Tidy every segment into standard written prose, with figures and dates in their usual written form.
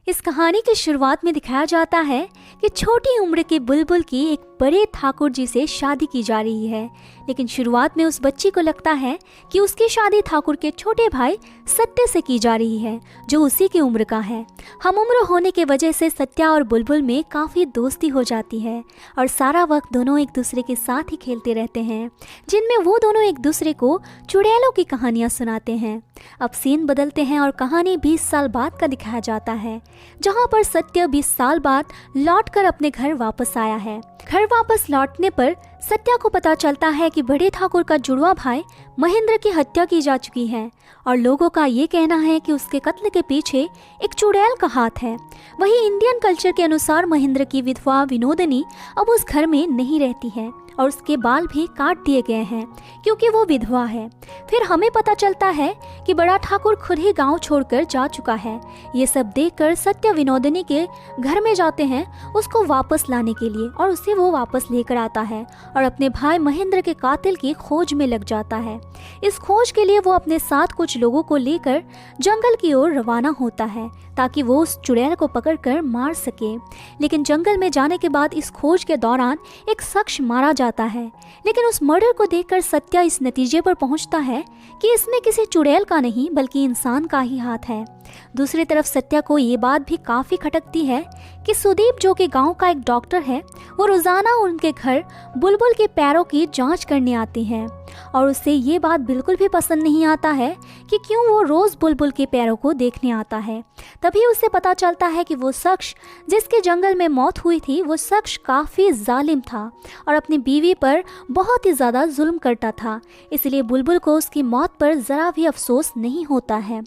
इस कहानी की शुरुआत में दिखाया जाता है कि छोटी उम्र के बुलबुल की एक बड़े ठाकुर जी से शादी की जा रही है। लेकिन शुरुआत में उस बच्ची को लगता है कि उसकी शादी ठाकुर के छोटे भाई सत्य से की जा रही है, जो उसी की उम्र का है। हम उम्र होने की वजह से सत्या और बुलबुल में काफ़ी दोस्ती हो जाती है और सारा वक्त दोनों एक दूसरे के साथ ही खेलते रहते हैं, जिनमें वो दोनों एक दूसरे को चुड़ैलों की कहानियाँ सुनाते हैं। अब सीन बदलते हैं और कहानी 20 साल बाद का दिखाया जाता है, जहाँ पर सत्य 20 साल बाद लौटकर अपने घर वापस आया है। घर वापस लौटने पर सत्या को पता चलता है कि बड़े ठाकुर का जुड़वा भाई महेंद्र की हत्या की जा चुकी है और लोगों का ये कहना है कि उसके कत्ल के पीछे एक चुड़ैल का हाथ है। वहीं इंडियन कल्चर के अनुसार महेंद्र की विधवा विनोदिनी अब उस घर में नहीं रहती है और उसके बाल भी काट दिए गए हैं क्योंकि वो विधवा है। फिर हमें पता चलता है कि बड़ा ठाकुर खुद ही गांव छोड़कर जा चुका है। ये सब देखकर सत्य विनोदिनी के घर में जाते हैं उसको वापस लाने के लिए और उसे वो वापस लेकर आता है और अपने भाई महेंद्र के कातिल की खोज में लग जाता है। इस खोज के लिए वो अपने साथ कुछ लोगों को लेकर जंगल की ओर रवाना होता है ताकि वो उस चुड़ैल को पकड़कर मार सके। लेकिन जंगल में जाने के बाद इस खोज के दौरान एक शख्स मारा जाता है। लेकिन उस मर्डर को देखकर सत्या इस नतीजे पर पहुंचता है कि इसमें किसी चुड़ैल का नहीं बल्कि इंसान का ही हाथ है। दूसरी तरफ सत्या को ये बात भी काफ़ी खटकती है कि सुदीप, जो कि गांव का एक डॉक्टर है, वो रोज़ाना उनके घर बुलबुल के पैरों की जांच करने आते हैं और उसे ये बात बिल्कुल भी पसंद नहीं आता है कि क्यों वो रोज़ बुलबुल के पैरों को देखने आता है। तभी उसे पता चलता है कि वो शख्स जिसके जंगल में मौत हुई थी, वो शख्स काफ़ी जालिम था और अपनी बीवी पर बहुत ही ज़्यादा जुल्म करता था। इसलिए बुलबुल को उसकी मौत पर ज़रा भी अफसोस नहीं होता है।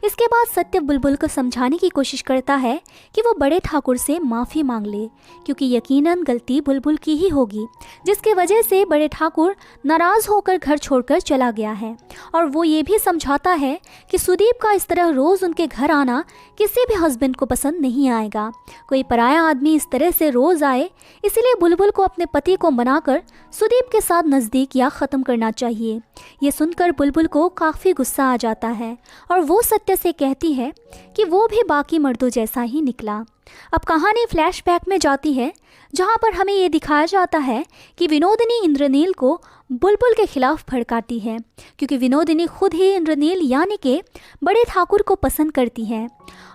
इसके बाद सत्य बुलबुल को समझाने की कोशिश करता है कि वो बड़े ठाकुर से माफ़ी मांग ले, क्योंकि यकीनन गलती बुलबुल की ही होगी, जिसकी वजह से बड़े ठाकुर नाराज़ होकर घर छोड़कर चला गया है। और वो ये भी समझाता है कि सुदीप का इस तरह रोज़ उनके घर आना किसी भी हस्बैंड को पसंद नहीं आएगा। कोई पराया आदमी इस तरह से रोज़ आए, इसलिए बुलबुल को अपने पति को मनाकर सुदीप के साथ नज़दीकियाँ ख़त्म करना चाहिए। ये सुनकर बुलबुल को काफ़ी गुस्सा आ जाता है और वो सत्य से कहती है कि वो भी बाकी मर्दों जैसा ही निकला। अब कहानी फ्लैशबैक में जाती है, जहाँ पर हमें ये दिखाया जाता है कि विनोदिनी इंद्रनील को बुलबुल के खिलाफ भड़काती है, क्योंकि विनोदिनी खुद ही इंद्रनील यानी कि बड़े ठाकुर को पसंद करती है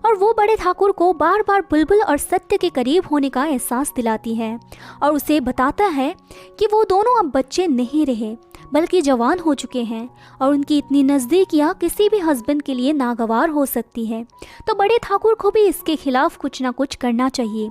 और वो बड़े ठाकुर को बार बार बुलबुल और सत्य के करीब होने का एहसास दिलाती है और उसे बताता है कि वो दोनों अब बच्चे नहीं रहे बल्कि जवान हो चुके हैं और उनकी इतनी नज़दीकियाँ किसी भी हस्बैंड के लिए नागवार हो सकती है। तो बड़े ठाकुर को भी इसके खिलाफ कुछ ना कुछ करना चाहिए।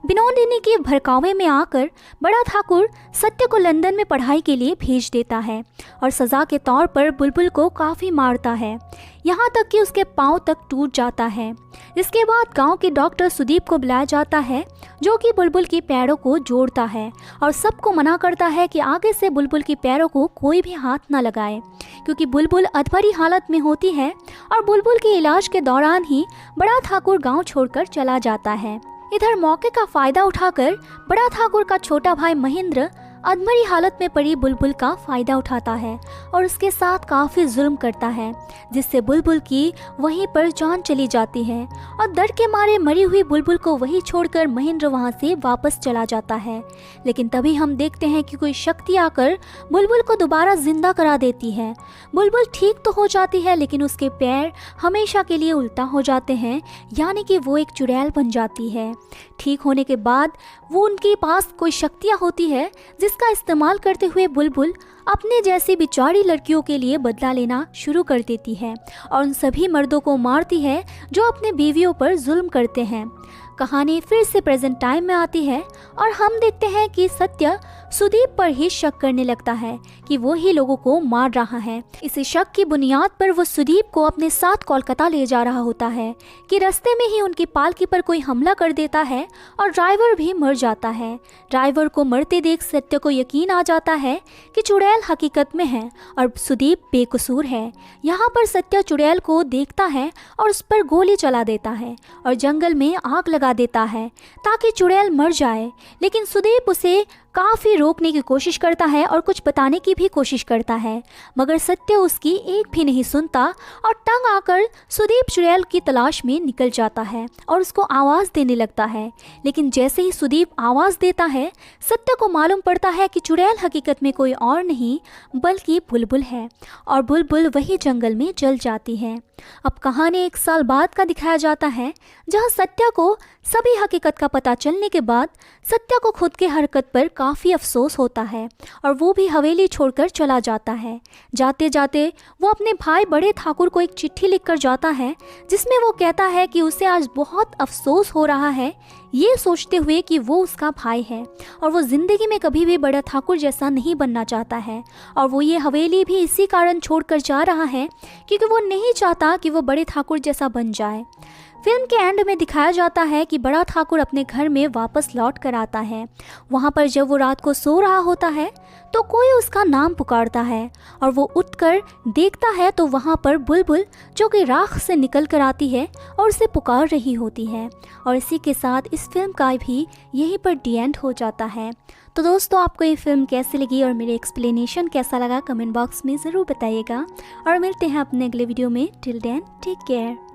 विनोदिनी के भड़कावे में आकर बड़ा ठाकुर सत्य को लंदन में पढ़ाई के लिए भेज देता है और सज़ा के तौर पर बुलबुल को काफ़ी मारता है, यहाँ तक कि उसके पाँव तक टूट जाता है। इसके बाद गांव के डॉक्टर सुदीप को बुलाया जाता है, जो कि बुलबुल की पैरों को जोड़ता है और सबको मना करता है कि आगे से बुलबुल की पैरों को कोई भी हाथ न लगाए, क्योंकि बुलबुल अधमरी हालत में होती है। और बुलबुल के इलाज के दौरान ही बड़ा ठाकुर गांव छोड़कर चला जाता है। इधर मौके का फ़ायदा उठाकर बड़ा ठाकुर का छोटा भाई महेंद्र अधमरी हालत में पड़ी बुलबुल का फ़ायदा उठाता है और उसके साथ काफ़ी जुल्म करता है, जिससे बुलबुल की वहीं पर जान चली जाती है और डर के मारे मरी हुई बुलबुल को वहीं छोड़कर महेंद्र वहां से वापस चला जाता है। लेकिन तभी हम देखते हैं कि कोई शक्ति आकर बुलबुल को दोबारा जिंदा करा देती है। बुलबुल ठीक तो हो जाती है, लेकिन उसके पैर हमेशा के लिए उल्टा हो जाते हैं, यानी कि वो एक चुड़ैल बन जाती है। ठीक होने के बाद वो उनके पास कोई शक्तियाँ होती है, जिसका इस्तेमाल करते हुए बुलबुल अपने जैसी बिचारी लड़कियों के लिए बदला लेना शुरू कर देती है और उन सभी मर्दों को मारती है जो अपने बीवियों पर जुल्म करते हैं। कहानी फिर से प्रेजेंट टाइम में आती है और हम देखते हैं कि सत्य सुदीप पर ही शक करने लगता है कि वो ही लोगों को मार रहा है। इसी शक की बुनियाद पर वो सुदीप को अपने साथ कोलकाता ले जा रहा होता है कि रास्ते में ही उनकी पालकी पर कोई हमला कर देता है और ड्राइवर भी मर जाता है। ड्राइवर को मरते देख सत्य को यकीन आ जाता है कि चुड़ैल हकीकत में है और सुदीप बेकसूर है। यहाँ पर सत्य चुड़ैल को देखता है और उस पर गोली चला देता है और जंगल में आग लगा देता है ताकि चुड़ैल मर जाए, लेकिन सुदीप उसे काफ़ी रोकने की कोशिश करता है और कुछ बताने की भी कोशिश करता है, मगर सत्य उसकी एक भी नहीं सुनता और तंग आकर सुदीप चुड़ैल की तलाश में निकल जाता है और उसको आवाज़ देने लगता है। लेकिन जैसे ही सुदीप आवाज़ देता है, सत्य को मालूम पड़ता है कि चुड़ैल हकीकत में कोई और नहीं बल्कि बुलबुल है और बुलबुल वही जंगल में जल जाती है। अब कहानी 1 साल बाद का दिखाया जाता है, जहां सत्या को सभी हकीकत का पता चलने के बाद सत्या को खुद की हरकत पर काफ़ी अफसोस होता है और वो भी हवेली छोड़कर चला जाता है। जाते जाते वो अपने भाई बड़े ठाकुर को एक चिट्ठी लिखकर जाता है, जिसमें वो कहता है कि उसे आज बहुत अफसोस हो रहा है, ये सोचते हुए कि वो उसका भाई है और वो ज़िंदगी में कभी भी बड़ा ठाकुर जैसा नहीं बनना चाहता है। और वो ये हवेली भी इसी कारण छोड़कर जा रहा है क्योंकि वो नहीं चाहता कि वो बड़े ठाकुर जैसा बन जाए। फिल्म के एंड में दिखाया जाता है कि बड़ा ठाकुर अपने घर में वापस लौट कर आता है। वहाँ पर जब वो रात को सो रहा होता है तो कोई उसका नाम पुकारता है और वो उठकर देखता है तो वहाँ पर बुलबुल, जो कि राख से निकल कर आती है और उसे पुकार रही होती है। और इसी के साथ इस फिल्म का भी यहीं पर डी एंड हो जाता है। तो दोस्तों, आपको ये फिल्म कैसी लगी और मेरे एक्सप्लेनेशन कैसा लगा कमेंट बॉक्स में ज़रूर बताइएगा और मिलते हैं अपने अगले वीडियो में। Till then take care.